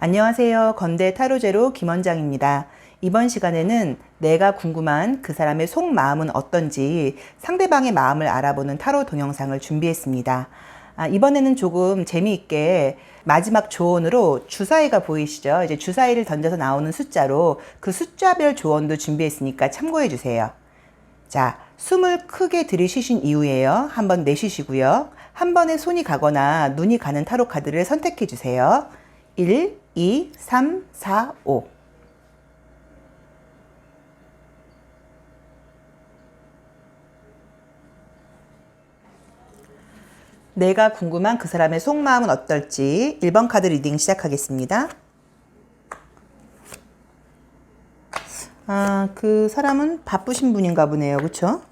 안녕하세요. 건대 타로제로 김원장입니다. 이번 시간에는 내가 궁금한 그 사람의 속마음은 어떤지 상대방의 마음을 알아보는 타로 동영상을 준비했습니다. 이번에는 조금 재미있게 마지막 조언으로 주사위가 보이시죠? 이제 주사위를 던져서 나오는 숫자로 그 숫자별 조언도 준비했으니까 참고해 주세요. 자, 숨을 크게 들이쉬신 이후에요. 한번 내쉬시고요. 한 번에 손이 가거나 눈이 가는 타로 카드를 선택해 주세요. 1, 2, 3, 4, 5. 내가 궁금한 그 사람의 속마음은 어떨지 1번 카드 리딩 시작하겠습니다. 그 사람은 바쁘신 분인가 보네요. 그쵸?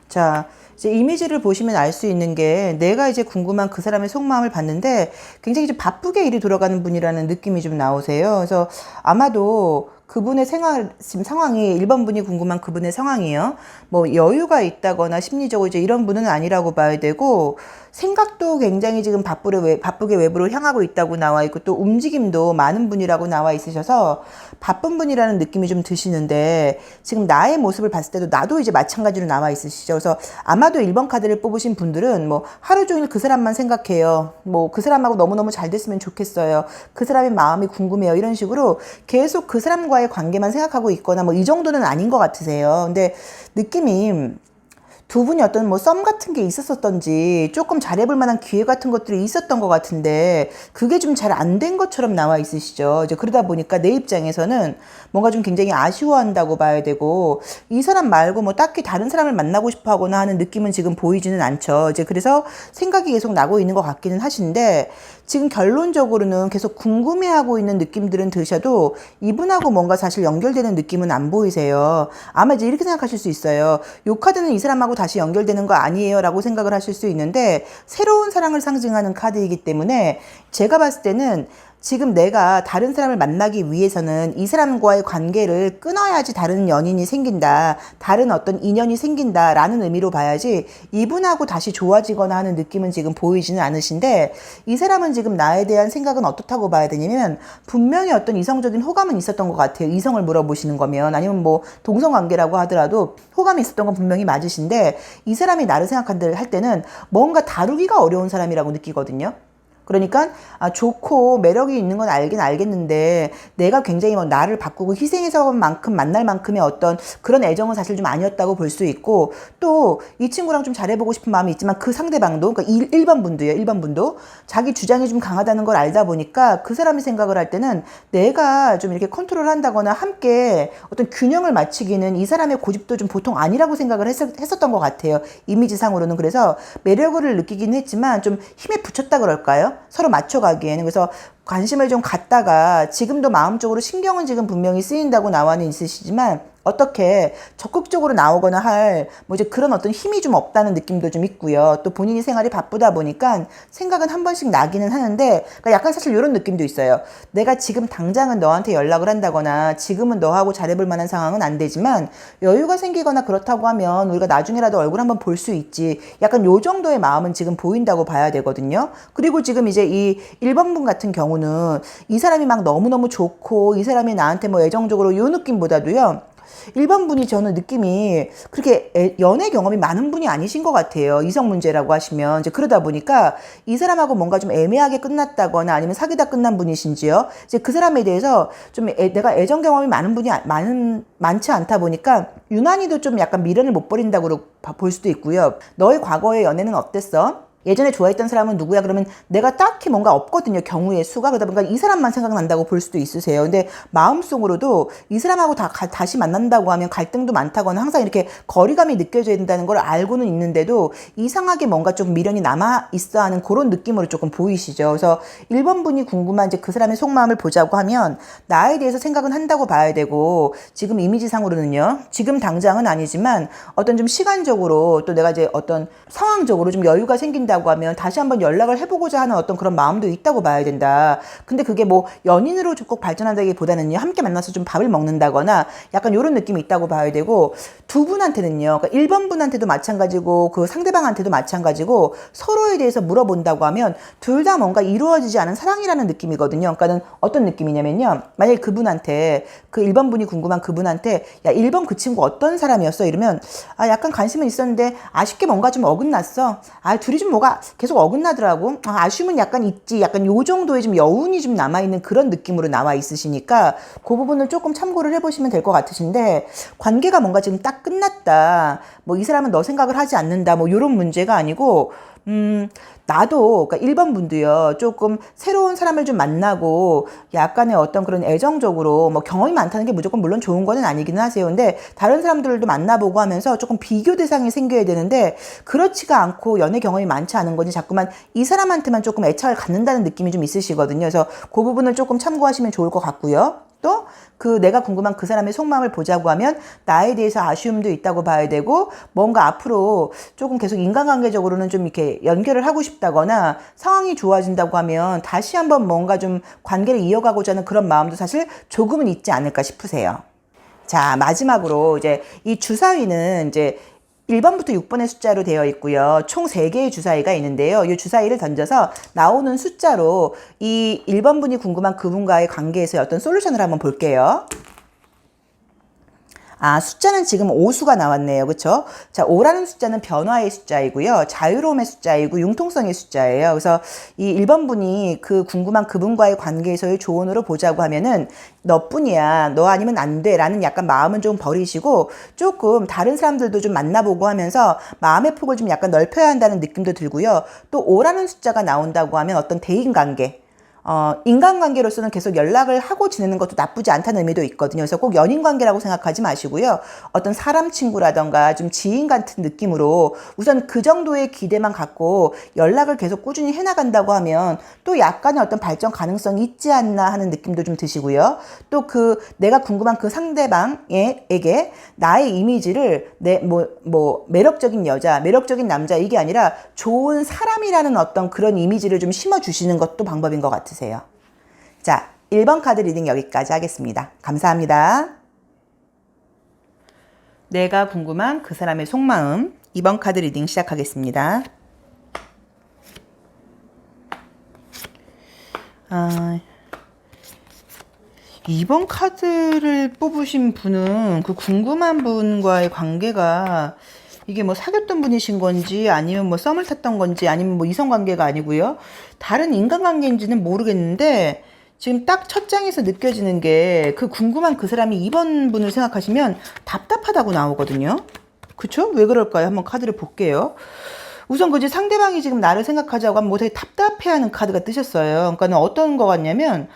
자, 이제 이미지를 보시면 알 수 있는 게 내가 이제 궁금한 그 사람의 속마음을 봤는데 굉장히 좀 바쁘게 일이 돌아가는 분이라는 느낌이 좀 나오세요. 그래서 아마도 그분의 지금 상황이 1번 분이 궁금한 그분의 상황이요. 뭐 여유가 있다거나 심리적으로 이제 이런 분은 아니라고 봐야 되고 생각도 굉장히 지금 바쁘게 외부로 향하고 있다고 나와 있고 또 움직임도 많은 분이라고 나와 있으셔서 바쁜 분이라는 느낌이 좀 드시는데 지금 나의 모습을 봤을 때도 나도 이제 마찬가지로 나와 있으시죠. 그래서 아마도 1번 카드를 뽑으신 분들은 뭐 하루 종일 그 사람만 생각해요. 뭐 그 사람하고 너무너무 잘 됐으면 좋겠어요. 그 사람의 마음이 궁금해요. 이런 식으로 계속 그 사람과의 관계만 생각하고 있거나 뭐 이 정도는 아닌 것 같으세요. 근데 느낌이 두 분이 어떤 뭐 썸 같은 게 있었었던지 조금 잘해볼 만한 기회 같은 것들이 있었던 것 같은데 그게 좀 잘 안 된 것처럼 나와 있으시죠. 이제 그러다 보니까 내 입장에서는 뭔가 좀 굉장히 아쉬워한다고 봐야 되고 이 사람 말고 뭐 딱히 다른 사람을 만나고 싶어 하거나 하는 느낌은 지금 보이지는 않죠. 이제 그래서 생각이 계속 나고 있는 것 같기는 하신데 지금 결론적으로는 계속 궁금해하고 있는 느낌들은 드셔도 이분하고 뭔가 사실 연결되는 느낌은 안 보이세요. 아마 이제 이렇게 생각하실 수 있어요. 요 카드는 이 사람하고 다시 연결되는 거 아니에요 라고 생각을 하실 수 있는데 새로운 사랑을 상징하는 카드이기 때문에 제가 봤을 때는 지금 내가 다른 사람을 만나기 위해서는 이 사람과의 관계를 끊어야지 다른 연인이 생긴다. 다른 어떤 인연이 생긴다라는 의미로 봐야지 이분하고 다시 좋아지거나 하는 느낌은 지금 보이지는 않으신데 이 사람은 지금 나에 대한 생각은 어떻다고 봐야 되냐면 분명히 어떤 이성적인 호감은 있었던 것 같아요. 이성을 물어보시는 거면 아니면 뭐 동성관계라고 하더라도 호감이 있었던 건 분명히 맞으신데 이 사람이 나를 생각한다 할 때는 뭔가 다루기가 어려운 사람이라고 느끼거든요. 그러니까 좋고 매력이 있는 건 알긴 알겠는데 내가 굉장히 뭐 나를 바꾸고 희생해서 만큼 만날 만큼의 어떤 그런 애정은 사실 좀 아니었다고 볼 수 있고 또 이 친구랑 좀 잘해보고 싶은 마음이 있지만 그 상대방도 그러니까 1번 분도요. 1번 분도 자기 주장이 좀 강하다는 걸 알다 보니까 그 사람이 생각을 할 때는 내가 좀 이렇게 컨트롤한다거나 함께 어떤 균형을 맞추기는 이 사람의 고집도 좀 보통 아니라고 생각을 했었던 것 같아요. 이미지상으로는. 그래서 매력을 느끼긴 했지만 좀 힘에 붙였다 그럴까요? 서로 맞춰가기에는. 그래서 관심을 좀 갖다가 지금도 마음적으로 신경은 지금 분명히 쓰인다고 나와는 있으시지만 어떻게 적극적으로 나오거나 할 뭐 이제 그런 어떤 힘이 좀 없다는 느낌도 좀 있고요. 또 본인이 생활이 바쁘다 보니까 생각은 한 번씩 나기는 하는데 그러니까 약간 사실 이런 느낌도 있어요. 내가 지금 당장은 너한테 연락을 한다거나 지금은 너하고 잘해볼 만한 상황은 안 되지만 여유가 생기거나 그렇다고 하면 우리가 나중에라도 얼굴 한번 볼 수 있지. 약간 요 정도의 마음은 지금 보인다고 봐야 되거든요. 그리고 지금 이제 이 1번 분 같은 경우는 이 사람이 막 너무너무 좋고 이 사람이 나한테 뭐 애정적으로 요 느낌보다도요. 1번 분이 저는 느낌이 그렇게 연애 경험이 많은 분이 아니신 것 같아요. 이성 문제라고 하시면. 이제 그러다 보니까 이 사람하고 뭔가 좀 애매하게 끝났다거나 아니면 사귀다 끝난 분이신지요. 이제 그 사람에 대해서 좀 내가 애정 경험이 많은 분이 많지 않다 보니까 유난히도 좀 약간 미련을 못 버린다고 볼 수도 있고요. 너의 과거의 연애는 어땠어? 예전에 좋아했던 사람은 누구야? 그러면 내가 딱히 뭔가 없거든요. 경우의 수가. 그러다 보니까 이 사람만 생각난다고 볼 수도 있으세요. 근데 마음속으로도 이 사람하고 다시 만난다고 하면 갈등도 많다거나 항상 이렇게 거리감이 느껴져야 된다는 걸 알고는 있는데도 이상하게 뭔가 좀 미련이 남아 있어 하는 그런 느낌으로 조금 보이시죠. 그래서 1번 분이 궁금한 이제 그 사람의 속마음을 보자고 하면 나에 대해서 생각은 한다고 봐야 되고 지금 이미지상으로는요. 지금 당장은 아니지만 어떤 좀 시간적으로 또 내가 이제 어떤 상황적으로 좀 여유가 생긴다 생긴다고 하면 다시 한번 연락을 해보고자 하는 어떤 그런 마음도 있다고 봐야 된다. 근데 그게 뭐 연인으로 꼭 발전한다기보다는요, 함께 만나서 좀 밥을 먹는다거나 약간 이런 느낌이 있다고 봐야 되고, 두 분한테는요, 그러니까 1번 분한테도 마찬가지고 그 상대방한테도 마찬가지고 서로에 대해서 물어본다고 하면 둘 다 뭔가 이루어지지 않은 사랑이라는 느낌이거든요. 그러니까는 어떤 느낌이냐면요, 만약에 그분한테, 그 1번 분이 궁금한 그분한테, 야 1번 그 친구 어떤 사람이었어? 이러면 아 약간 관심은 있었는데 아쉽게 뭔가 좀 어긋났어. 아 둘이 좀 뭐가 계속 어긋나더라고. 아, 아쉬움은 약간 있지. 약간 요 정도의 좀 여운이 좀 남아있는 그런 느낌으로 나와 있으시니까 그 부분을 조금 참고를 해보시면 될 것 같으신데, 관계가 뭔가 지금 딱 끝났다, 뭐 이 사람은 너 생각을 하지 않는다, 뭐 요런 문제가 아니고, 나도, 그러니까 1번 분도요, 조금 새로운 사람을 좀 만나고 약간의 어떤 그런 애정적으로, 뭐 경험이 많다는 게 무조건 물론 좋은 거는 아니기는 하세요. 근데 다른 사람들도 만나보고 하면서 조금 비교 대상이 생겨야 되는데, 그렇지가 않고 연애 경험이 많지 않은 거지 자꾸만 이 사람한테만 조금 애착을 갖는다는 느낌이 좀 있으시거든요. 그래서 그 부분을 조금 참고하시면 좋을 것 같고요. 또 그 내가 궁금한 그 사람의 속마음을 보자고 하면 나에 대해서 아쉬움도 있다고 봐야 되고, 뭔가 앞으로 조금 계속 인간관계적으로는 좀 이렇게 연결을 하고 싶다거나 상황이 좋아진다고 하면 다시 한번 뭔가 좀 관계를 이어가고자 하는 그런 마음도 사실 조금은 있지 않을까 싶으세요. 자, 마지막으로 이제 이 주사위는 이제 1번부터 6번의 숫자로 되어 있고요. 총 3개의 주사위가 있는데요. 이 주사위를 던져서 나오는 숫자로 이 1번 분이 궁금한 그분과의 관계에서의 어떤 솔루션을 한번 볼게요. 아, 숫자는 지금 5수가 나왔네요. 그쵸? 자, 5라는 숫자는 변화의 숫자이고요. 자유로움의 숫자이고 융통성의 숫자예요. 그래서 이 1번 분이 그 궁금한 그분과의 관계에서의 조언으로 보자고 하면은 너뿐이야, 너 아니면 안 돼 라는 약간 마음은 좀 버리시고 조금 다른 사람들도 좀 만나보고 하면서 마음의 폭을 좀 약간 넓혀야 한다는 느낌도 들고요. 또 5라는 숫자가 나온다고 하면 어떤 대인관계, 인간관계로서는 계속 연락을 하고 지내는 것도 나쁘지 않다는 의미도 있거든요. 그래서 꼭 연인관계라고 생각하지 마시고요. 어떤 사람 친구라던가 좀 지인 같은 느낌으로 우선 그 정도의 기대만 갖고 연락을 계속 꾸준히 해나간다고 하면 또 약간의 어떤 발전 가능성이 있지 않나 하는 느낌도 좀 드시고요. 또 그 내가 궁금한 그 상대방에게 나의 이미지를 매력적인 여자, 매력적인 남자, 이게 아니라 좋은 사람이라는 어떤 그런 이미지를 좀 심어주시는 것도 방법인 것 같아요. 자, 1번 카드 리딩 여기까지 하겠습니다. 감사합니다. 내가 궁금한 그 사람의 속마음, 2번 카드 리딩 시작하겠습니다. 2번 카드를 뽑으신 분은 그 궁금한 분과의 관계가 이게 뭐 사귀었던 분이신 건지 아니면 뭐 썸을 탔던 건지 아니면 뭐 이성관계가 아니고요. 다른 인간관계인지는 모르겠는데 지금 딱 첫 장에서 느껴지는 게 그 궁금한 그 사람이 2번 분을 생각하시면 답답하다고 나오거든요. 그쵸? 왜 그럴까요? 한번 카드를 볼게요. 우선 그지 상대방이 지금 나를 생각하자고 하면 뭐 되게 답답해하는 카드가 뜨셨어요. 그러니까 어떤 거 같냐면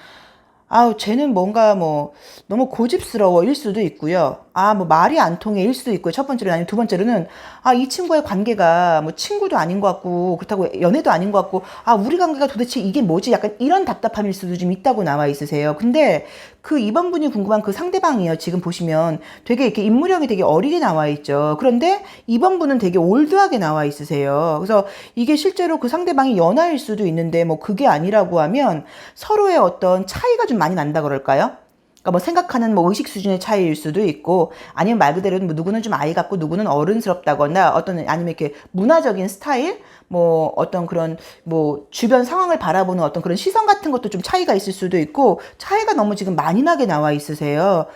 아우 쟤는 뭔가 뭐 너무 고집스러워일 수도 있고요. 아 뭐 말이 안 통해일 수도 있고요. 첫 번째로는. 아니면 두 번째로는 아 이 친구의 관계가 뭐 친구도 아닌 것 같고 그렇다고 연애도 아닌 것 같고 아 우리 관계가 도대체 이게 뭐지? 약간 이런 답답함일 수도 좀 있다고 나와 있으세요. 근데 그 2번 분이 궁금한 그 상대방이요. 지금 보시면 되게 이렇게 인물형이 되게 어리게 나와 있죠. 그런데 2번 분은 되게 올드하게 나와 있으세요. 그래서 이게 실제로 그 상대방이 연하일 수도 있는데 뭐 그게 아니라고 하면 서로의 어떤 차이가 좀 많이 난다 그럴까요? 그러니까 뭐 생각하는 뭐 의식 수준의 차이일 수도 있고, 아니면 말 그대로 뭐 누구는 좀 아이 같고 누구는 어른스럽다거나 어떤 아니면 이렇게 문화적인 스타일, 뭐 어떤 그런 뭐 주변 상황을 바라보는 어떤 그런 시선 같은 것도 좀 차이가 있을 수도 있고, 차이가 너무 지금 많이 나게 나와 있으세요.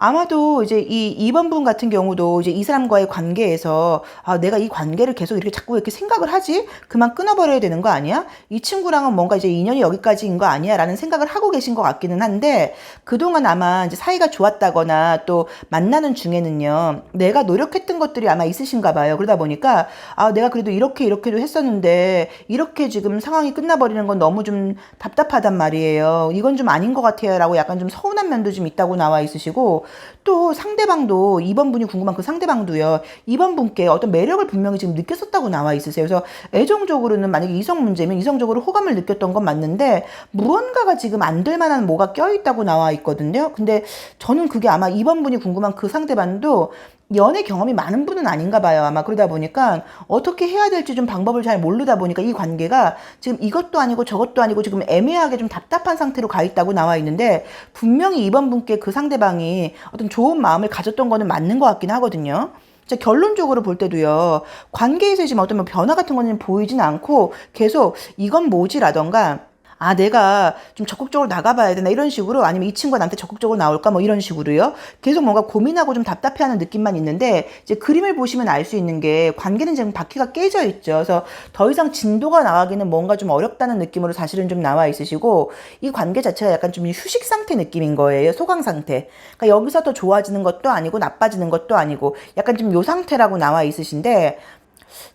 아마도 이제 이 2번 분 같은 경우도 이제 이 사람과의 관계에서 아, 내가 이 관계를 계속 이렇게 자꾸 이렇게 생각을 하지? 그만 끊어버려야 되는 거 아니야? 이 친구랑은 뭔가 이제 인연이 여기까지인 거 아니야? 라는 생각을 하고 계신 것 같기는 한데, 그동안 아마 이제 사이가 좋았다거나 또 만나는 중에는요, 내가 노력했던 것들이 아마 있으신가 봐요. 그러다 보니까 아, 내가 그래도 이렇게도 했었는데 이렇게 지금 상황이 끝나버리는 건 너무 좀 답답하단 말이에요. 이건 좀 아닌 것 같아요. 라고 약간 좀 서운한 면도 좀 있다고 나와 있으시고, 또 상대방도 2번 분이 궁금한 그 상대방도요. 2번 분께 어떤 매력을 분명히 지금 느꼈었다고 나와 있으세요. 그래서 애정적으로는 만약에 이성 문제면 이성적으로 호감을 느꼈던 건 맞는데 무언가가 지금 안 될 만한 뭐가 껴있다고 나와 있거든요. 근데 저는 그게 아마 2번 분이 궁금한 그 상대방도 연애 경험이 많은 분은 아닌가 봐요. 아마 그러다 보니까 어떻게 해야 될지 좀 방법을 잘 모르다 보니까 이 관계가 지금 이것도 아니고 저것도 아니고 지금 애매하게 좀 답답한 상태로 가 있다고 나와 있는데, 분명히 이번 분께 그 상대방이 어떤 좋은 마음을 가졌던 거는 맞는 것 같긴 하거든요. 자, 결론적으로 볼 때도요, 관계에서 지금 어떤 뭐 변화 같은 거는 보이진 않고 계속 이건 뭐지라던가, 아, 내가 좀 적극적으로 나가봐야 되나 이런 식으로, 아니면 이 친구가 나한테 적극적으로 나올까 뭐 이런 식으로요. 계속 뭔가 고민하고 좀 답답해하는 느낌만 있는데, 이제 그림을 보시면 알 수 있는 게 관계는 지금 바퀴가 깨져 있죠. 그래서 더 이상 진도가 나가기는 뭔가 좀 어렵다는 느낌으로 사실은 좀 나와 있으시고, 이 관계 자체가 약간 좀 휴식 상태 느낌인 거예요. 소강 상태. 그러니까 여기서 더 좋아지는 것도 아니고 나빠지는 것도 아니고 약간 좀 요 상태라고 나와 있으신데,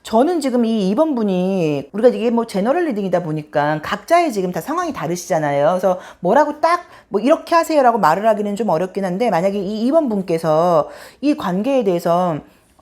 저는 지금 이 2번 분이, 우리가 이게 뭐 제너럴 리딩이다 보니까 각자의 지금 다 상황이 다르시잖아요. 그래서 뭐라고 딱 뭐 이렇게 하세요라고 말을 하기는 좀 어렵긴 한데, 만약에 이 2번 분께서 이 관계에 대해서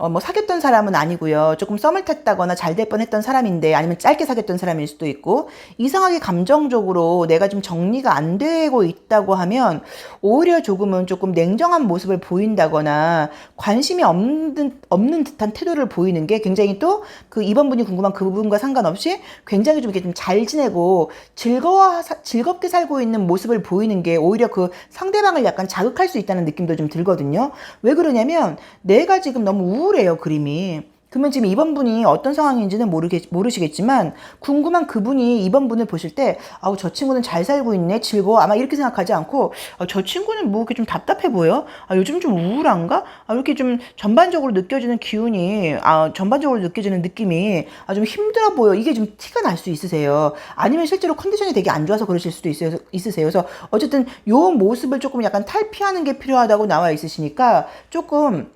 뭐 사귀었던 사람은 아니고요. 조금 썸을 탔다거나 잘 될 뻔했던 사람인데, 아니면 짧게 사귀었던 사람일 수도 있고, 이상하게 감정적으로 내가 좀 정리가 안 되고 있다고 하면 오히려 조금은 조금 냉정한 모습을 보인다거나 관심이 없는 듯한 태도를 보이는 게 굉장히, 또 그 2번 분이 궁금한 그 부분과 상관없이 굉장히 좀 이렇게 좀 잘 지내고 즐겁게 살고 있는 모습을 보이는 게 오히려 그 상대방을 약간 자극할 수 있다는 느낌도 좀 들거든요. 왜 그러냐면 내가 지금 너무 우울해요, 그림이. 그러면 지금 2번 분이 어떤 상황인지는 모르시겠지만, 궁금한 그분이 2번 분을 보실 때, 아우, 저 친구는 잘 살고 있네, 즐거워. 아마 이렇게 생각하지 않고, 아, 저 친구는 뭐 이렇게 좀 답답해 보여? 아, 요즘 좀 우울한가? 아, 이렇게 좀 전반적으로 느껴지는 기운이, 전반적으로 느껴지는 느낌이, 좀 힘들어 보여. 이게 좀 티가 날 수 있으세요. 아니면 실제로 컨디션이 되게 안 좋아서 그러실 수도 있으세요. 그래서 어쨌든 요 모습을 조금 약간 탈피하는 게 필요하다고 나와 있으시니까, 조금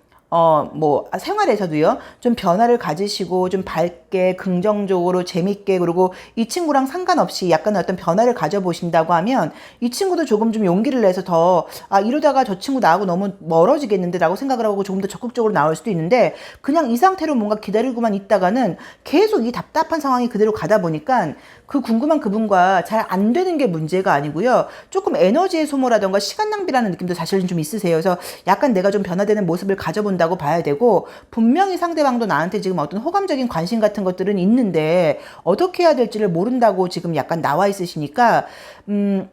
뭐 생활에서도요, 좀 변화를 가지시고 좀 밝게 긍정적으로 재밌게, 그리고 이 친구랑 상관없이 약간 어떤 변화를 가져보신다고 하면 이 친구도 조금 좀 용기를 내서 더, 이러다가 저 친구 나하고 너무 멀어지겠는데 라고 생각을 하고 조금 더 적극적으로 나올 수도 있는데, 그냥 이 상태로 뭔가 기다리고만 있다가는 계속 이 답답한 상황이 그대로 가다 보니까 그 궁금한 그분과 잘 안 되는 게 문제가 아니고요, 조금 에너지의 소모라던가 시간 낭비라는 느낌도 사실은 좀 있으세요. 그래서 약간 내가 좀 변화되는 모습을 가져본다고 봐야 되고, 분명히 상대방도 나한테 지금 어떤 호감적인 관심 같은 것들은 있는데 어떻게 해야 될지를 모른다고 지금 약간 나와 있으시니까,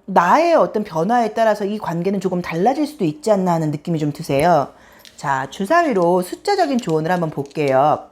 나의 어떤 변화에 따라서 이 관계는 조금 달라질 수도 있지 않나 하는 느낌이 좀 드세요. 자, 주사위로 숫자적인 조언을 한번 볼게요.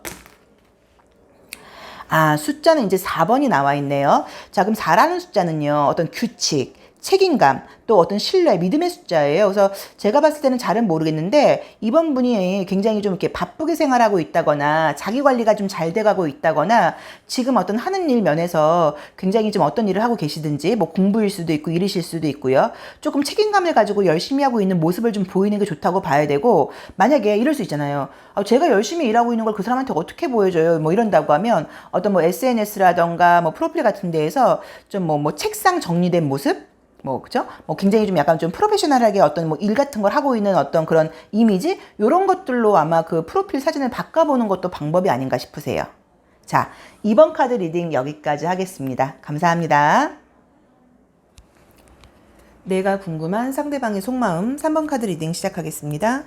숫자는 이제 4번이 나와 있네요. 자, 그럼 4라는 숫자는요, 어떤 규칙, 책임감, 또 어떤 신뢰, 믿음의 숫자예요. 그래서 제가 봤을 때는 잘은 모르겠는데, 이번 분이 굉장히 좀 이렇게 바쁘게 생활하고 있다거나, 자기 관리가 좀 잘 돼가고 있다거나, 지금 어떤 하는 일 면에서 굉장히 좀 어떤 일을 하고 계시든지, 뭐 공부일 수도 있고, 일이실 수도 있고요. 조금 책임감을 가지고 열심히 하고 있는 모습을 좀 보이는 게 좋다고 봐야 되고, 만약에 이럴 수 있잖아요. 제가 열심히 일하고 있는 걸 그 사람한테 어떻게 보여줘요? 뭐 이런다고 하면, 어떤 뭐 SNS라던가 뭐 프로필 같은 데에서 좀 뭐 책상 정리된 모습? 그죠? 굉장히 좀 약간 좀 프로페셔널하게 어떤 뭐 일 같은 걸 하고 있는 어떤 그런 이미지? 요런 것들로 아마 그 프로필 사진을 바꿔보는 것도 방법이 아닌가 싶으세요. 자, 2번 카드 리딩 여기까지 하겠습니다. 감사합니다. 내가 궁금한 상대방의 속마음 3번 카드 리딩 시작하겠습니다.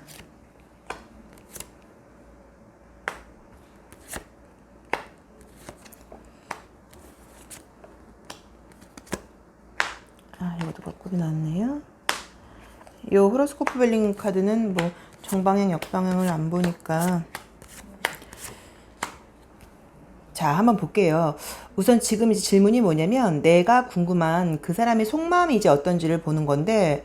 이것도 거꾸로 나왔네요. 이 호로스코프 벨링 카드는 뭐 정방향, 역방향을 안 보니까. 자, 한번 볼게요. 우선 지금 이제 질문이 뭐냐면, 내가 궁금한 그 사람의 속마음이 이제 어떤지를 보는 건데,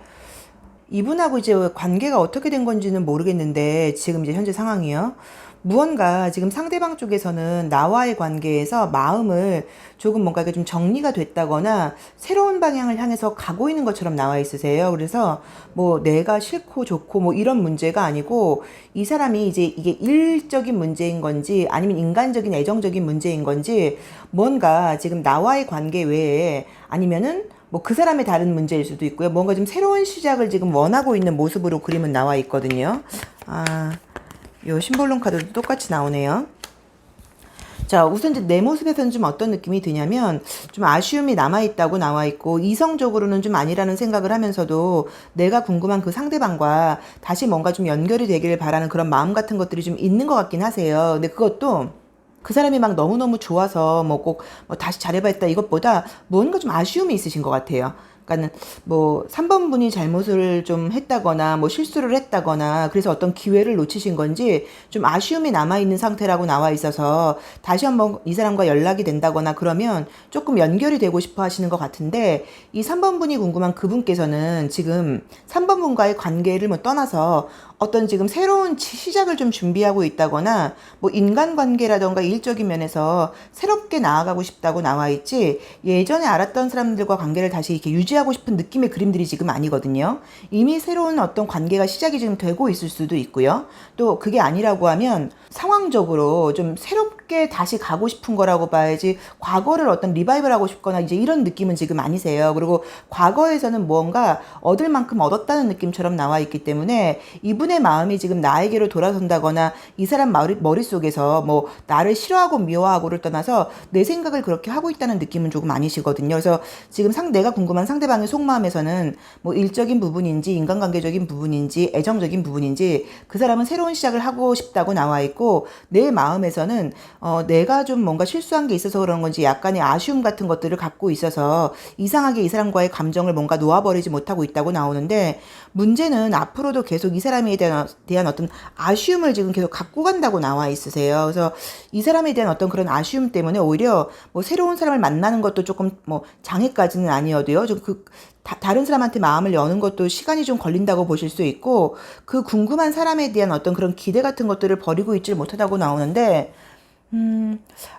이분하고 이제 관계가 어떻게 된 건지는 모르겠는데, 지금 이제 현재 상황이요. 무언가 지금 상대방 쪽에서는 나와의 관계에서 마음을 조금 뭔가 좀 정리가 됐다거나 새로운 방향을 향해서 가고 있는 것처럼 나와 있으세요. 그래서 뭐 내가 싫고 좋고 뭐 이런 문제가 아니고, 이 사람이 이제 이게 일적인 문제인 건지 아니면 인간적인 애정적인 문제인 건지, 뭔가 지금 나와의 관계 외에 아니면은 뭐 그 사람의 다른 문제일 수도 있고요. 뭔가 좀 새로운 시작을 지금 원하고 있는 모습으로 그림은 나와 있거든요. 요 심볼론 카드도 똑같이 나오네요. 자, 우선 이제 내 모습에서는 좀 어떤 느낌이 드냐면 좀 아쉬움이 남아있다고 나와 있고 이성적으로는 좀 아니라는 생각을 하면서도 내가 궁금한 그 상대방과 다시 뭔가 좀 연결이 되길 바라는 그런 마음 같은 것들이 좀 있는 것 같긴 하세요. 근데 그것도 그 사람이 막 너무너무 좋아서 뭐 꼭 뭐 다시 잘해봐 했다 이것보다 뭔가 좀 아쉬움이 있으신 것 같아요. 그러니까는 뭐 3번 분이 잘못을 좀 했다거나 뭐 실수를 했다거나 그래서 어떤 기회를 놓치신 건지 좀 아쉬움이 남아있는 상태라고 나와 있어서 다시 한번 이 사람과 연락이 된다거나 그러면 조금 연결이 되고 싶어 하시는 것 같은데 이 3번 분이 궁금한 그분께서는 지금 3번 분과의 관계를 뭐 떠나서 어떤 지금 새로운 시작을 좀 준비하고 있다거나 뭐 인간관계라던가 일적인 면에서 새롭게 나아가고 싶다고 나와 있지 예전에 알았던 사람들과 관계를 다시 이렇게 유지하고 싶은 느낌의 그림들이 지금 아니거든요. 이미 새로운 어떤 관계가 시작이 지금 되고 있을 수도 있고요. 또 그게 아니라고 하면 상황적으로 좀 새롭게 다시 가고 싶은 거라고 봐야지 과거를 어떤 리바이벌 하고 싶거나 이제 이런 느낌은 지금 아니세요. 그리고 과거에서는 무언가 얻을 만큼 얻었다는 느낌처럼 나와 있기 때문에 이분의 마음이 지금 나에게로 돌아선다거나 이 사람 머릿속에서 뭐 나를 싫어하고 미워하고를 떠나서 내 생각을 그렇게 하고 있다는 느낌은 조금 아니시거든요. 그래서 지금 내가 궁금한 상대방의 속마음에서는 뭐 일적인 부분인지 인간관계적인 부분인지 애정적인 부분인지 그 사람은 새로운 시작을 하고 싶다고 나와 있고 내 마음에서는 내가 좀 뭔가 실수한 게 있어서 그런 건지 약간의 아쉬움 같은 것들을 갖고 있어서 이상하게 이 사람과의 감정을 뭔가 놓아버리지 못하고 있다고 나오는데 문제는 앞으로도 계속 이 사람에 대한 어떤 아쉬움을 지금 계속 갖고 간다고 나와 있으세요. 그래서 이 사람에 대한 어떤 그런 아쉬움 때문에 오히려 뭐 새로운 사람을 만나는 것도 조금 뭐 장애까지는 아니어도요. 좀 다른 사람한테 마음을 여는 것도 시간이 좀 걸린다고 보실 수 있고 그 궁금한 사람에 대한 어떤 그런 기대 같은 것들을 버리고 있질 못하다고 나오는데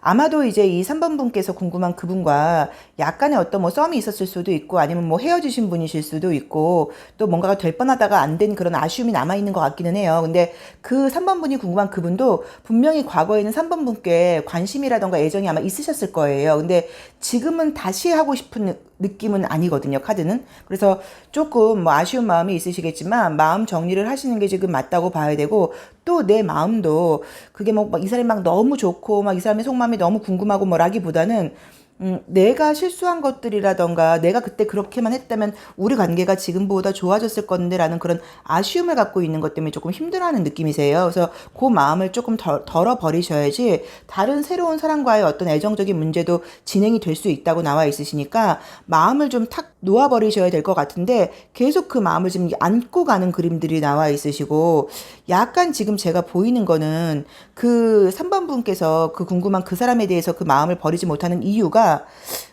아마도 이제 이 3번 분께서 궁금한 그분과 약간의 어떤 뭐 썸이 있었을 수도 있고 아니면 뭐 헤어지신 분이실 수도 있고 또 뭔가가 될 뻔하다가 안 된 그런 아쉬움이 남아있는 것 같기는 해요. 근데 그 3번 분이 궁금한 그분도 분명히 과거에는 3번 분께 관심이라던가 애정이 아마 있으셨을 거예요. 근데 지금은 다시 하고 싶은 느낌은 아니거든요, 카드는. 그래서 조금 뭐 아쉬운 마음이 있으시겠지만 마음 정리를 하시는 게 지금 맞다고 봐야 되고 또 내 마음도 그게 뭐 이 사람이 막 너무 좋고 막 이 사람의 속마음이 너무 궁금하고 뭐라기보다는 내가 실수한 것들이라던가 내가 그때 그렇게만 했다면 우리 관계가 지금보다 좋아졌을 건데 라는 그런 아쉬움을 갖고 있는 것 때문에 조금 힘들어하는 느낌이세요. 그래서 그 마음을 조금 덜어버리셔야지 다른 새로운 사람과의 어떤 애정적인 문제도 진행이 될 수 있다고 나와 있으시니까 마음을 좀 탁 놓아버리셔야 될 것 같은데 계속 그 마음을 지금 안고 가는 그림들이 나와 있으시고 약간 지금 제가 보이는 거는 그 3번 분께서 그 궁금한 그 사람에 대해서 그 마음을 버리지 못하는 이유가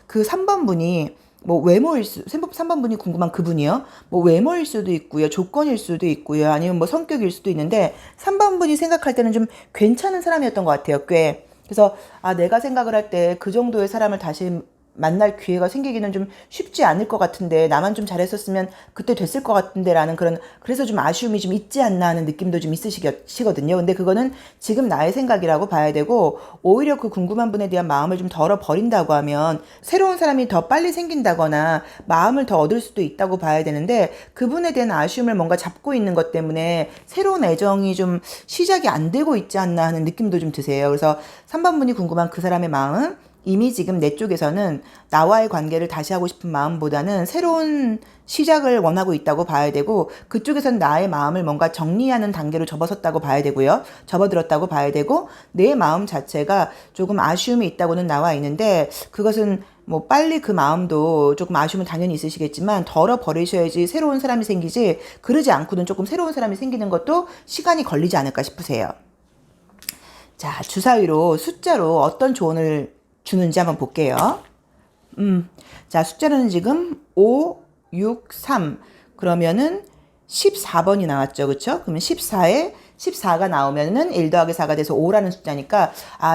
그 3번 분이 뭐 외모일 3번 분이 궁금한 그분이요. 뭐 외모일 수도 있고요. 조건일 수도 있고요. 아니면 뭐 성격일 수도 있는데 3번 분이 생각할 때는 좀 괜찮은 사람이었던 것 같아요. 꽤. 그래서 내가 생각을 할 때 그 정도의 사람을 다시 만날 기회가 생기기는 좀 쉽지 않을 것 같은데 나만 좀 잘했었으면 그때 됐을 것 같은데 라는 그래서 좀 아쉬움이 좀 있지 않나 하는 느낌도 좀 있으시거든요. 근데 그거는 지금 나의 생각이라고 봐야 되고 오히려 그 궁금한 분에 대한 마음을 좀 덜어버린다고 하면 새로운 사람이 더 빨리 생긴다거나 마음을 더 얻을 수도 있다고 봐야 되는데 그분에 대한 아쉬움을 뭔가 잡고 있는 것 때문에 새로운 애정이 좀 시작이 안 되고 있지 않나 하는 느낌도 좀 드세요. 그래서 3번 분이 궁금한 그 사람의 마음 이미 지금 내 쪽에서는 나와의 관계를 다시 하고 싶은 마음보다는 새로운 시작을 원하고 있다고 봐야 되고 그쪽에서는 나의 마음을 뭔가 정리하는 단계로 접어섰다고 봐야 되고요. 접어들었다고 봐야 되고 내 마음 자체가 조금 아쉬움이 있다고는 나와 있는데 그것은 뭐 빨리 그 마음도 조금 아쉬움은 당연히 있으시겠지만 덜어버리셔야지 새로운 사람이 생기지 그러지 않고는 조금 새로운 사람이 생기는 것도 시간이 걸리지 않을까 싶으세요. 자, 주사위로 숫자로 어떤 조언을 주는지 한번 볼게요. 자, 숫자는 지금 5, 6, 3. 그러면은 14번이 나왔죠. 그쵸? 그러면 14가 나오면은 1 더하기 4가 돼서 5라는 숫자니까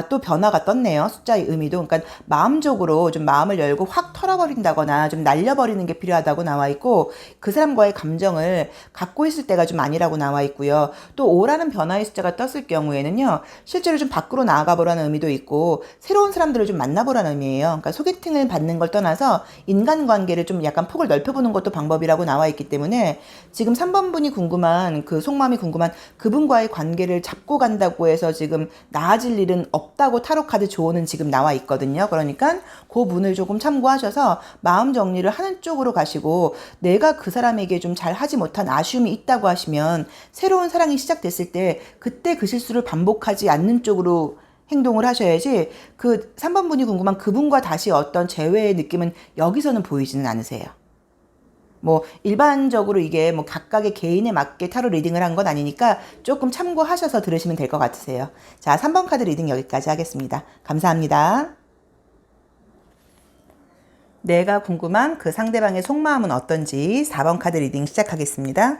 또 변화가 떴네요. 숫자의 의미도. 그러니까 마음적으로 좀 마음을 열고 확 털어버린다거나 좀 날려버리는 게 필요하다고 나와 있고 그 사람과의 감정을 갖고 있을 때가 좀 아니라고 나와 있고요. 또 5라는 변화의 숫자가 떴을 경우에는요. 실제로 좀 밖으로 나아가 보라는 의미도 있고 새로운 사람들을 좀 만나보라는 의미예요. 그러니까 소개팅을 받는 걸 떠나서 인간관계를 좀 약간 폭을 넓혀보는 것도 방법이라고 나와 있기 때문에 지금 3번 분이 궁금한 그 속마음이 궁금한 그분과 이분과의 관계를 잡고 간다고 해서 지금 나아질 일은 없다고 타로 카드 조언은 지금 나와 있거든요. 그러니까 그 문을 조금 참고하셔서 마음 정리를 하는 쪽으로 가시고, 내가 그 사람에게 좀 잘 하지 못한 아쉬움이 있다고 하시면 새로운 사랑이 시작됐을 때 그때 그 실수를 반복하지 않는 쪽으로 행동을 하셔야지, 그 3번 분이 궁금한 그분과 다시 어떤 재회의 느낌은 여기서는 보이지는 않으세요. 뭐 일반적으로 이게 뭐 각각의 개인에 맞게 타로 리딩을 한 건 아니니까 조금 참고하셔서 들으시면 될 것 같으세요. 자, 3번 카드 리딩 여기까지 하겠습니다. 감사합니다. 내가 궁금한 그 상대방의 속마음은 어떤지 4번 카드 리딩 시작하겠습니다.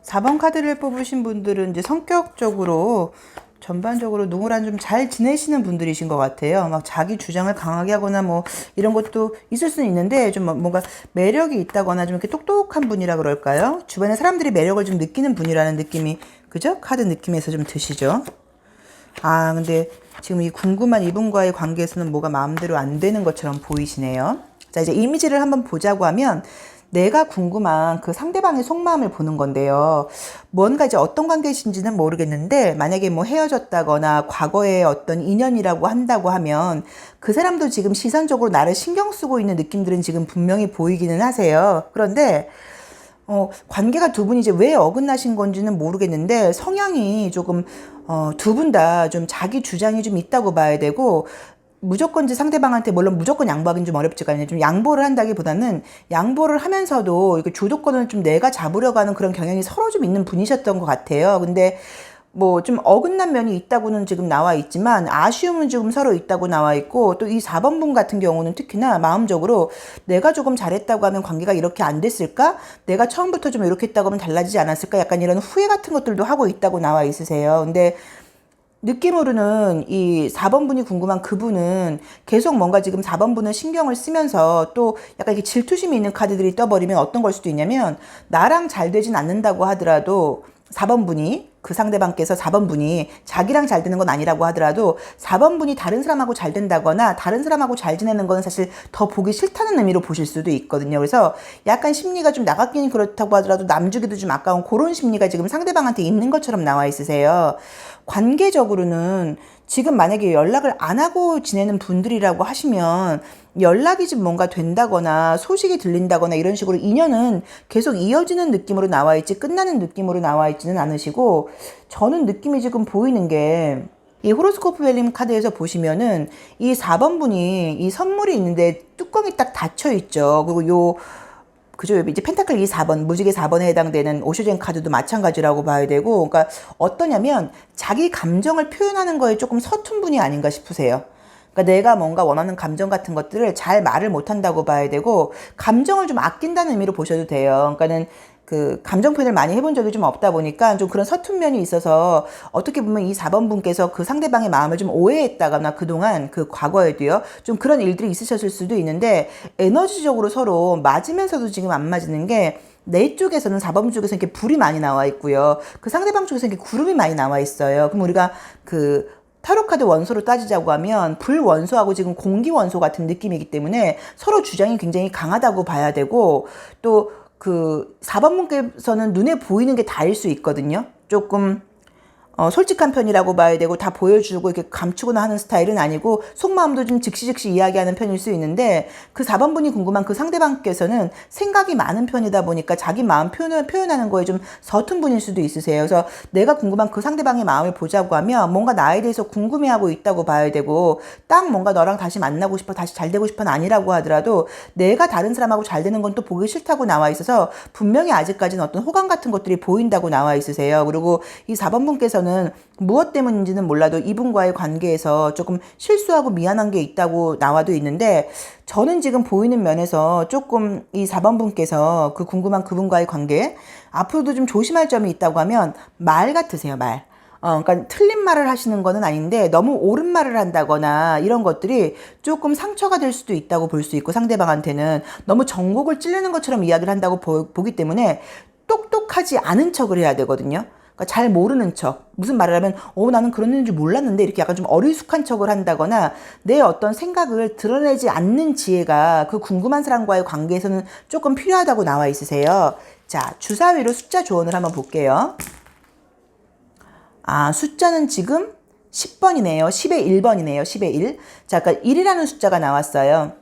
4번 카드를 뽑으신 분들은 이제 성격적으로 전반적으로 누구랑 좀 잘 지내시는 분들이신 것 같아요. 막 자기 주장을 강하게 하거나 뭐 이런 것도 있을 수는 있는데, 좀 뭔가 매력이 있다거나 좀 이렇게 똑똑한 분이라 그럴까요? 주변에 사람들이 매력을 좀 느끼는 분이라는 느낌이, 그죠? 카드 느낌에서 좀 드시죠? 아, 근데 지금 이 궁금한 이분과의 관계에서는 뭐가 마음대로 안 되는 것처럼 보이시네요. 자, 이제 이미지를 한번 보자고 하면, 내가 궁금한 그 상대방의 속마음을 보는 건데요. 뭔가 이제 어떤 관계이신지는 모르겠는데, 만약에 뭐 헤어졌다거나 과거에 어떤 인연이라고 한다고 하면 그 사람도 지금 시선적으로 나를 신경 쓰고 있는 느낌들은 지금 분명히 보이기는 하세요. 그런데 관계가 두 분이 이제 왜 어긋나신 건지는 모르겠는데, 성향이 조금 두 분 다 좀 자기 주장이 좀 있다고 봐야 되고, 무조건 이제 상대방한테, 물론 무조건 양보하기는 좀 어렵지만 좀 양보를 한다기보다는 양보를 하면서도 이렇게 주도권을 좀 내가 잡으려고 하는 그런 경향이 서로 좀 있는 분이셨던 것 같아요. 근데 뭐 좀 어긋난 면이 있다고는 지금 나와 있지만 아쉬움은 지금 서로 있다고 나와 있고, 또 이 4번 분 같은 경우는 특히나 마음적으로 내가 조금 잘했다고 하면 관계가 이렇게 안 됐을까? 내가 처음부터 좀 이렇게 했다고 하면 달라지지 않았을까? 약간 이런 후회 같은 것들도 하고 있다고 나와 있으세요. 근데 느낌으로는 이 4번 분이 궁금한 그분은 계속 뭔가 지금 4번 분은 신경을 쓰면서, 또 약간 이렇게 질투심이 있는 카드들이 떠버리면 어떤 걸 수도 있냐면, 나랑 잘 되진 않는다고 하더라도 4번 분이, 그 상대방께서 4번 분이 자기랑 잘 되는 건 아니라고 하더라도 4번 분이 다른 사람하고 잘 된다거나 다른 사람하고 잘 지내는 건 사실 더 보기 싫다는 의미로 보실 수도 있거든요. 그래서 약간 심리가 좀 나갔긴 그렇다고 하더라도 남주기도 좀 아까운 그런 심리가 지금 상대방한테 있는 것처럼 나와 있으세요. 관계적으로는 지금 만약에 연락을 안 하고 지내는 분들이라고 하시면 연락이 좀 뭔가 된다거나 소식이 들린다거나 이런 식으로 인연은 계속 이어지는 느낌으로 나와 있지 끝나는 느낌으로 나와 있지는 않으시고, 저는 느낌이 지금 보이는 게, 이 호로스코프 벨림 카드에서 보시면은 이 4번 분이 이 선물이 있는데 뚜껑이 딱 닫혀 있죠. 그리고 그죠? 이제 펜타클 이 4번, 무지개 4번에 해당되는 오쇼젠 카드도 마찬가지라고 봐야 되고, 그러니까 어떠냐면 자기 감정을 표현하는 거에 조금 서툰 분이 아닌가 싶으세요. 그러니까 내가 뭔가 원하는 감정 같은 것들을 잘 말을 못한다고 봐야 되고, 감정을 좀 아낀다는 의미로 보셔도 돼요. 그러니까는 그 감정 표현을 많이 해본 적이 좀 없다 보니까 좀 그런 서툰 면이 있어서, 어떻게 보면 이 4번 분께서 그 상대방의 마음을 좀 오해했다거나 그동안 그 과거에도요 좀 그런 일들이 있으셨을 수도 있는데, 에너지적으로 서로 맞으면서도 지금 안 맞는 게, 내 쪽에서는 4번 쪽에서 이렇게 불이 많이 나와 있고요, 그 상대방 쪽에서 이렇게 구름이 많이 나와 있어요. 그럼 우리가 그 타로카드 원소로 따지자고 하면 불 원소하고 지금 공기 원소 같은 느낌이기 때문에 서로 주장이 굉장히 강하다고 봐야 되고, 또 그 4번 분께서는 눈에 보이는 게 다일 수 있거든요. 조금 솔직한 편이라고 봐야 되고, 다 보여주고 이렇게 감추거나 하는 스타일은 아니고 속마음도 좀 즉시 이야기하는 편일 수 있는데, 그 4번 분이 궁금한 그 상대방께서는 생각이 많은 편이다 보니까 자기 마음 표현하는 거에 좀 서툰 분일 수도 있으세요. 그래서 내가 궁금한 그 상대방의 마음을 보자고 하면 뭔가 나에 대해서 궁금해하고 있다고 봐야 되고, 딱 뭔가 너랑 다시 만나고 싶어, 다시 잘 되고 싶어는 아니라고 하더라도 내가 다른 사람하고 잘 되는 건 또 보기 싫다고 나와 있어서 분명히 아직까지는 어떤 호감 같은 것들이 보인다고 나와 있으세요. 그리고 이 4번 분께서는 무엇 때문인지는 몰라도 이분과의 관계에서 조금 실수하고 미안한 게 있다고 나와도 있는데, 저는 지금 보이는 면에서 조금 이 4번 분께서 그 궁금한 그분과의 관계 앞으로도 좀 조심할 점이 있다고 하면 말 같으세요. 말. 그러니까 틀린 말을 하시는 거는 아닌데 너무 옳은 말을 한다거나 이런 것들이 조금 상처가 될 수도 있다고 볼 수 있고, 상대방한테는 너무 정곡을 찌르는 것처럼 이야기를 한다고 보기 때문에 똑똑하지 않은 척을 해야 되거든요. 그러니까 잘 모르는 척, 무슨 말을 하면 나는 그런 줄 몰랐는데 이렇게 약간 좀 어리숙한 척을 한다거나 내 어떤 생각을 드러내지 않는 지혜가 그 궁금한 사람과의 관계에서는 조금 필요하다고 나와 있으세요. 자, 주사위로 숫자 조언을 한번 볼게요. 숫자는 지금 10번이네요. 10의 1번이네요. 10의 1. 자, 그러니까 1이라는 숫자가 나왔어요.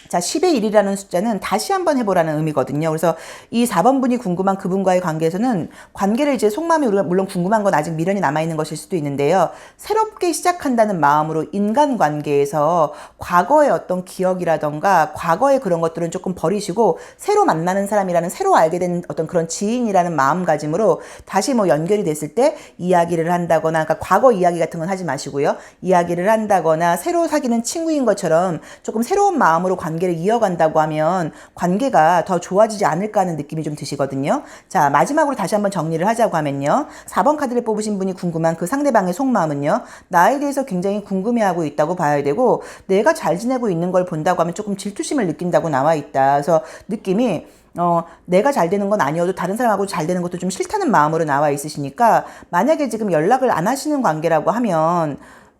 자, 10의 1이라는 숫자는 다시 한번 해보라는 의미거든요. 그래서 이 4번 분이 궁금한 그분과의 관계에서는 관계를 이제 속마음이 우리가 물론 궁금한 건 아직 미련이 남아있는 것일 수도 있는데요. 새롭게 시작한다는 마음으로 인간관계에서 과거의 어떤 기억이라던가 과거의 그런 것들은 조금 버리시고 새로 만나는 사람이라는 새로 알게 된 어떤 그런 지인이라는 마음가짐으로 다시 뭐 연결이 됐을 때 이야기를 한다거나 그러니까 과거 이야기 같은 건 하지 마시고요. 이야기를 한다거나 새로 사귀는 친구인 것처럼 조금 새로운 마음으로 관계를 이어간다고 하면 관계가 더 좋아지지 않을까 하는 느낌이 좀 드시거든요. 자, 마지막으로 다시 한번 정리를 하자고 하면요. 4번 카드를 뽑으신 분이 궁금한 그 상대방의 속마음은요. 나에 대해서 굉장히 궁금해하고 있다고 봐야 되고 내가 잘 지내고 있는 걸 본다고 하면 조금 질투심을 느낀다고 나와 있다. 그래서 느낌이 내가 잘 되는 건 아니어도 다른 사람하고 잘 되는 것도 좀 싫다는 마음으로 나와 있으시니까 만약에 지금 연락을 안 하시는 관계라고 하면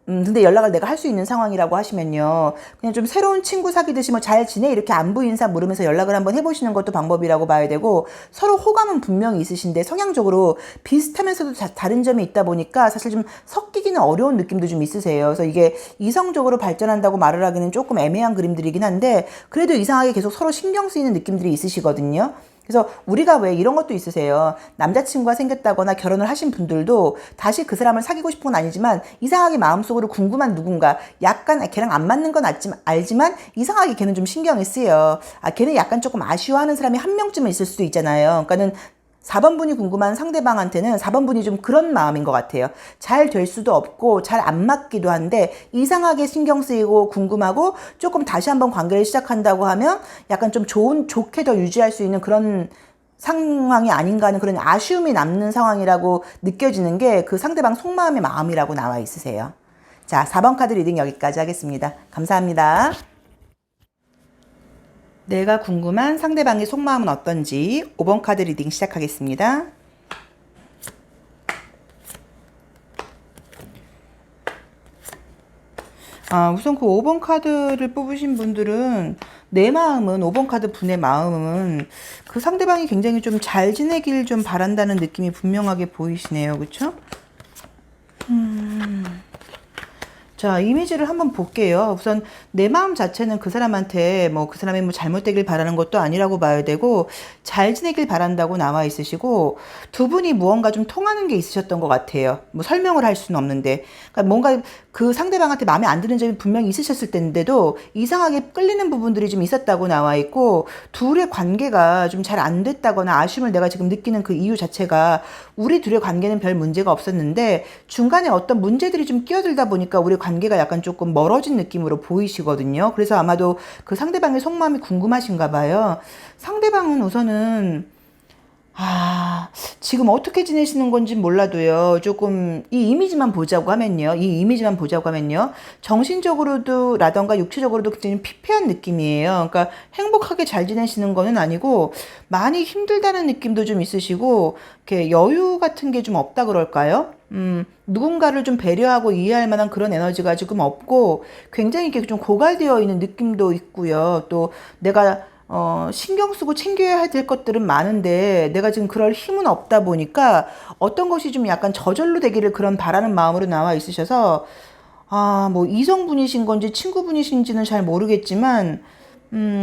근데 연락을 내가 할 수 있는 상황이라고 하시면요. 그냥 좀 새로운 친구 사귀듯이 뭐 잘 지내? 이렇게 안부 인사 물으면서 연락을 한번 해보시는 것도 방법이라고 봐야 되고 서로 호감은 분명히 있으신데 성향적으로 비슷하면서도 다른 점이 있다 보니까 사실 좀 섞이기는 어려운 느낌도 좀 있으세요. 그래서 이게 이성적으로 발전한다고 말을 하기는 조금 애매한 그림들이긴 한데 그래도 이상하게 계속 서로 신경 쓰이는 느낌들이 있으시거든요. 그래서 우리가 왜 이런 것도 있으세요. 남자친구가 생겼다거나 결혼을 하신 분들도 다시 그 사람을 사귀고 싶은 건 아니지만 이상하게 마음속으로 궁금한 누군가 약간 걔랑 안 맞는 건 알지만 이상하게 걔는 좀 신경이 쓰여요. 걔는 약간 조금 아쉬워하는 사람이 한 명쯤은 있을 수도 있잖아요. 그러니까는 4번 분이 궁금한 상대방한테는 4번 분이 좀 그런 마음인 것 같아요. 잘 될 수도 없고 잘 안 맞기도 한데 이상하게 신경 쓰이고 궁금하고 조금 다시 한번 관계를 시작한다고 하면 약간 좀 좋게 더 유지할 수 있는 그런 상황이 아닌가 하는 그런 아쉬움이 남는 상황이라고 느껴지는 게 그 상대방 속마음의 마음이라고 나와 있으세요. 자, 4번 카드 리딩 여기까지 하겠습니다. 감사합니다. 내가 궁금한 상대방의 속마음은 어떤지 5번 카드 리딩 시작하겠습니다. 우선 그 5번 카드를 뽑으신 분들은 내 마음은 5번 카드 분의 마음은 그 상대방이 굉장히 좀 잘 지내길 좀 바란다는 느낌이 분명하게 보이시네요. 그쵸? 자, 이미지를 한번 볼게요. 우선 내 마음 자체는 그 사람한테 뭐 그 사람이 뭐 잘못되길 바라는 것도 아니라고 봐야 되고 잘 지내길 바란다고 나와 있으시고 두 분이 무언가 좀 통하는 게 있으셨던 것 같아요. 뭐 설명을 할 수는 없는데 그러니까 뭔가 그 상대방한테 마음에 안 드는 점이 분명히 있으셨을 텐데도 이상하게 끌리는 부분들이 좀 있었다고 나와 있고 둘의 관계가 좀 잘 안 됐다거나 아쉬움을 내가 지금 느끼는 그 이유 자체가 우리 둘의 관계는 별 문제가 없었는데 중간에 어떤 문제들이 좀 끼어들다 보니까 우리 관계가 약간 조금 멀어진 느낌으로 보이시거든요. 그래서 아마도 그 상대방의 속마음이 궁금하신가 봐요. 상대방은 우선은 지금 어떻게 지내시는 건지 몰라도요. 조금 이 이미지만 보자고 하면요. 정신적으로도 라던가 육체적으로도 굉장히 피폐한 느낌이에요. 그러니까 행복하게 잘 지내시는 거는 아니고 많이 힘들다는 느낌도 좀 있으시고 이렇게 여유 같은 게 좀 없다 그럴까요? 누군가를 좀 배려하고 이해할 만한 그런 에너지가 지금 없고 굉장히 이렇게 좀 고갈되어 있는 느낌도 있고요. 또 내가 신경 쓰고 챙겨야 될 것들은 많은데 내가 지금 그럴 힘은 없다 보니까 어떤 것이 좀 약간 저절로 되기를 그런 바라는 마음으로 나와 있으셔서 뭐 이성분이신 건지 친구분이신지는 잘 모르겠지만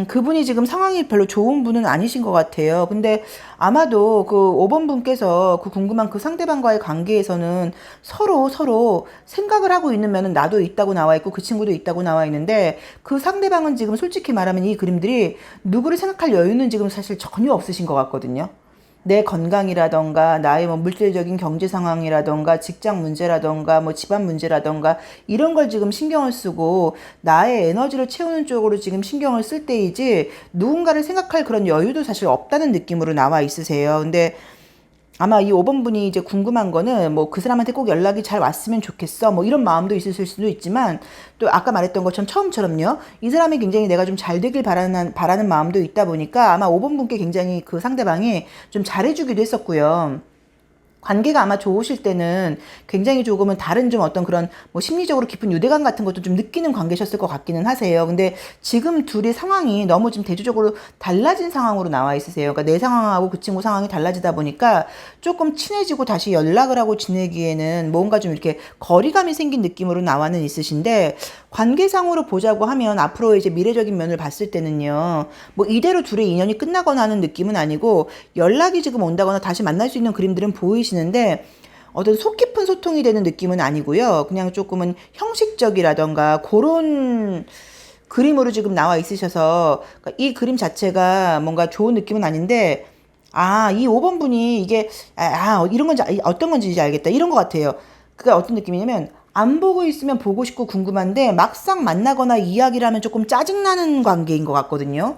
그분이 지금 상황이 별로 좋은 분은 아니신 것 같아요. 근데 아마도 그 5번 분께서 그 궁금한 그 상대방과의 관계에서는 서로 생각을 하고 있는 면은 나도 있다고 나와 있고 그 친구도 있다고 나와 있는데 그 상대방은 지금 솔직히 말하면 이 그림들이 누구를 생각할 여유는 지금 사실 전혀 없으신 것 같거든요. 내 건강이라던가 나의 뭐 물질적인 경제 상황이라던가 직장 문제라던가 뭐 집안 문제라던가 이런 걸 지금 신경을 쓰고 나의 에너지를 채우는 쪽으로 지금 신경을 쓸 때이지 누군가를 생각할 그런 여유도 사실 없다는 느낌으로 나와 있으세요. 근데 아마 이 5번 분이 이제 궁금한 거는 뭐 그 사람한테 꼭 연락이 잘 왔으면 좋겠어 뭐 이런 마음도 있으실 수도 있지만 또 아까 말했던 것처럼 처음처럼요 이 사람이 굉장히 내가 좀 잘 되길 바라는 마음도 있다 보니까 아마 5번 분께 굉장히 그 상대방이 좀 잘해주기도 했었고요. 관계가 아마 좋으실 때는 굉장히 조금은 다른 좀 어떤 그런 뭐 심리적으로 깊은 유대감 같은 것도 좀 느끼는 관계셨을 것 같기는 하세요. 근데 지금 둘의 상황이 너무 좀 대조적으로 달라진 상황으로 나와 있으세요. 그러니까 내 상황하고 그 친구 상황이 달라지다 보니까 조금 친해지고 다시 연락을 하고 지내기에는 뭔가 좀 이렇게 거리감이 생긴 느낌으로 나와는 있으신데, 관계상으로 보자고 하면 앞으로 이제 미래적인 면을 봤을 때는요, 뭐 이대로 둘의 인연이 끝나거나 하는 느낌은 아니고 연락이 지금 온다거나 다시 만날 수 있는 그림들은 보이시는데, 어떤 속 깊은 소통이 되는 느낌은 아니고요. 그냥 조금은 형식적이라던가 그런 그림으로 지금 나와 있으셔서, 그러니까 이 그림 자체가 뭔가 좋은 느낌은 아닌데, 이 5번 분이 이게 이런 건지 어떤 건지 이제 알겠다, 이런 것 같아요. 그게 어떤 느낌이냐면, 안 보고 있으면 보고 싶고 궁금한데 막상 만나거나 이야기를 하면 조금 짜증나는 관계인 것 같거든요.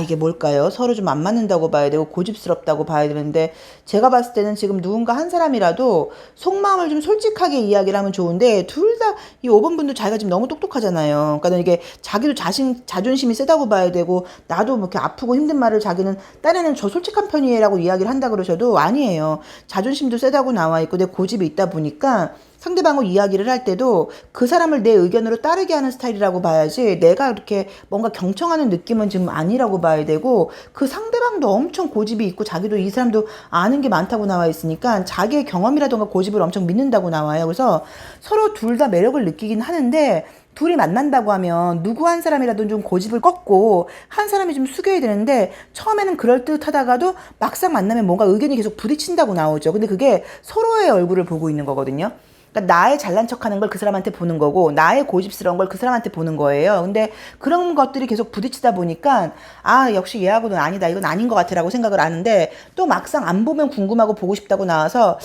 이게 뭘까요? 서로 좀 안 맞는다고 봐야 되고 고집스럽다고 봐야 되는데, 제가 봤을 때는 지금 누군가 한 사람이라도 속마음을 좀 솔직하게 이야기를 하면 좋은데, 둘 다 이 5번 분도 자기가 지금 너무 똑똑하잖아요. 그러니까 이게 자기도 자존심이 세다고 봐야 되고, 나도 뭐 이렇게 아프고 힘든 말을 자기는, 딴에는 저 솔직한 편이에요라고 이야기를 한다 그러셔도 아니에요. 자존심도 세다고 나와 있고 내 고집이 있다 보니까 상대방과 이야기를 할 때도 그 사람을 내 의견으로 따르게 하는 스타일이라고 봐야지, 내가 이렇게 뭔가 경청하는 느낌은 지금 아니라고 봐야 되고, 그 상대방도 엄청 고집이 있고 자기도 이 사람도 아는 게 많다고 나와 있으니까 자기의 경험이라던가 고집을 엄청 믿는다고 나와요. 그래서 서로 둘 다 매력을 느끼긴 하는데, 둘이 만난다고 하면 누구 한 사람이라도 좀 고집을 꺾고 한 사람이 좀 숙여야 되는데, 처음에는 그럴듯하다가도 막상 만나면 뭔가 의견이 계속 부딪힌다고 나오죠. 근데 그게 서로의 얼굴을 보고 있는 거거든요. 그러니까 나의 잘난 척하는 걸 그 사람한테 보는 거고, 나의 고집스러운 걸 그 사람한테 보는 거예요. 근데 그런 것들이 계속 부딪히다 보니까 역시 얘하고는 아니다, 이건 아닌 것 같아라고 생각을 하는데, 또 막상 안 보면 궁금하고 보고 싶다고 나와서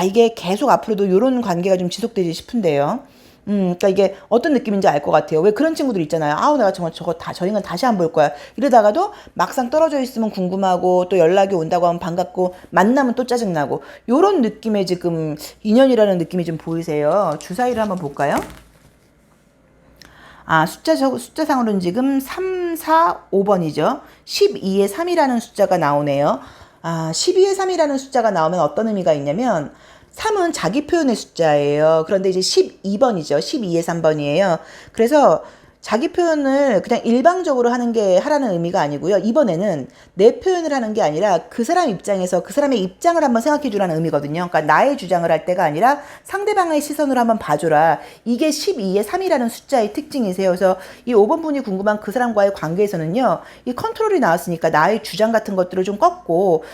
이게 계속 앞으로도 이런 관계가 좀 지속되지 싶은데요. 그러니까 이게 어떤 느낌인지 알 것 같아요. 왜 그런 친구들 있잖아요. 내가 저 인간 다시 안 볼 거야. 이러다가도 막상 떨어져 있으면 궁금하고, 또 연락이 온다고 하면 반갑고, 만나면 또 짜증나고, 요런 느낌의 지금 인연이라는 느낌이 좀 보이세요. 주사위를 한번 볼까요? 숫자상으로는 지금 3, 4, 5번이죠. 12에 3이라는 숫자가 나오네요. 12에 3이라는 숫자가 나오면 어떤 의미가 있냐면, 3은 자기 표현의 숫자예요. 그런데 이제 12번이죠. 12에 3번이에요. 그래서 자기 표현을 그냥 일방적으로 하라는 의미가 아니고요. 이번에는 내 표현을 하는 게 아니라 그 사람 입장에서 그 사람의 입장을 한번 생각해 주라는 의미거든요. 그러니까 나의 주장을 할 때가 아니라 상대방의 시선으로 한번 봐줘라. 이게 12에 3이라는 숫자의 특징이세요. 그래서 이 5번 분이 궁금한 그 사람과의 관계에서는요, 이 컨트롤이 나왔으니까 나의 주장 같은 것들을 좀 꺾고,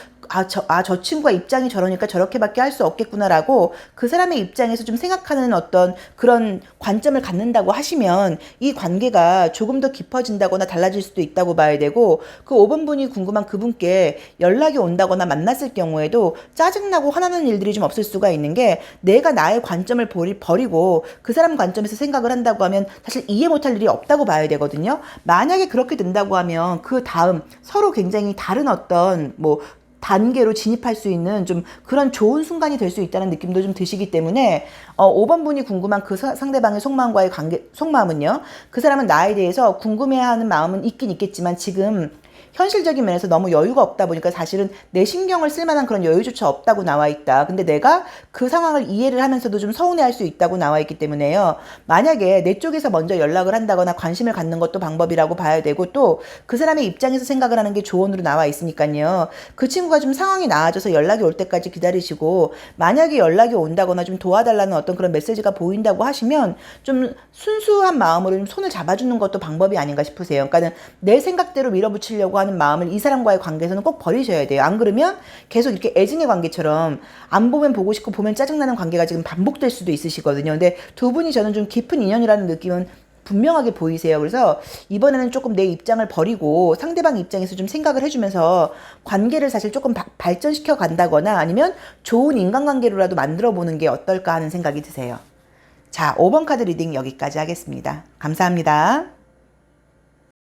저 친구가 입장이 저러니까 저렇게밖에 할 수 없겠구나라고 그 사람의 입장에서 좀 생각하는 어떤 그런 관점을 갖는다고 하시면, 이 관계가 조금 더 깊어진다거나 달라질 수도 있다고 봐야 되고, 그 5번 분이 궁금한 그분께 연락이 온다거나 만났을 경우에도 짜증나고 화나는 일들이 좀 없을 수가 있는 게, 내가 나의 관점을 버리고 그 사람 관점에서 생각을 한다고 하면 사실 이해 못할 일이 없다고 봐야 되거든요. 만약에 그렇게 된다고 하면 그 다음 서로 굉장히 다른 어떤 단계로 진입할 수 있는 좀 그런 좋은 순간이 될 수 있다는 느낌도 좀 드시기 때문에, 5번 분이 궁금한 그 상대방의 속마음과의 속마음은요, 그 사람은 나에 대해서 궁금해하는 마음은 있긴 있겠지만 지금 현실적인 면에서 너무 여유가 없다 보니까 사실은 내 신경을 쓸 만한 그런 여유조차 없다고 나와 있다. 근데 내가 그 상황을 이해를 하면서도 좀 서운해할 수 있다고 나와 있기 때문에요. 만약에 내 쪽에서 먼저 연락을 한다거나 관심을 갖는 것도 방법이라고 봐야 되고, 또 그 사람의 입장에서 생각을 하는 게 조언으로 나와 있으니까요. 그 친구가 좀 상황이 나아져서 연락이 올 때까지 기다리시고, 만약에 연락이 온다거나 좀 도와달라는 어떤 그런 메시지가 보인다고 하시면 좀 순수한 마음으로 좀 손을 잡아주는 것도 방법이 아닌가 싶으세요. 그러니까 내 생각대로 밀어붙이려고 하는 마음을 이 사람과의 관계에서는 꼭 버리셔야 돼요. 안 그러면 계속 이렇게 애증의 관계처럼 안 보면 보고 싶고 보면 짜증나는 관계가 지금 반복될 수도 있으시거든요. 근데 두 분이 저는 좀 깊은 인연이라는 느낌은 분명하게 보이세요. 그래서 이번에는 조금 내 입장을 버리고 상대방 입장에서 좀 생각을 해주면서 관계를 사실 조금 발전시켜 간다거나, 아니면 좋은 인간관계로라도 만들어 보는 게 어떨까 하는 생각이 드세요. 자, 5번 카드 리딩 여기까지 하겠습니다. 감사합니다.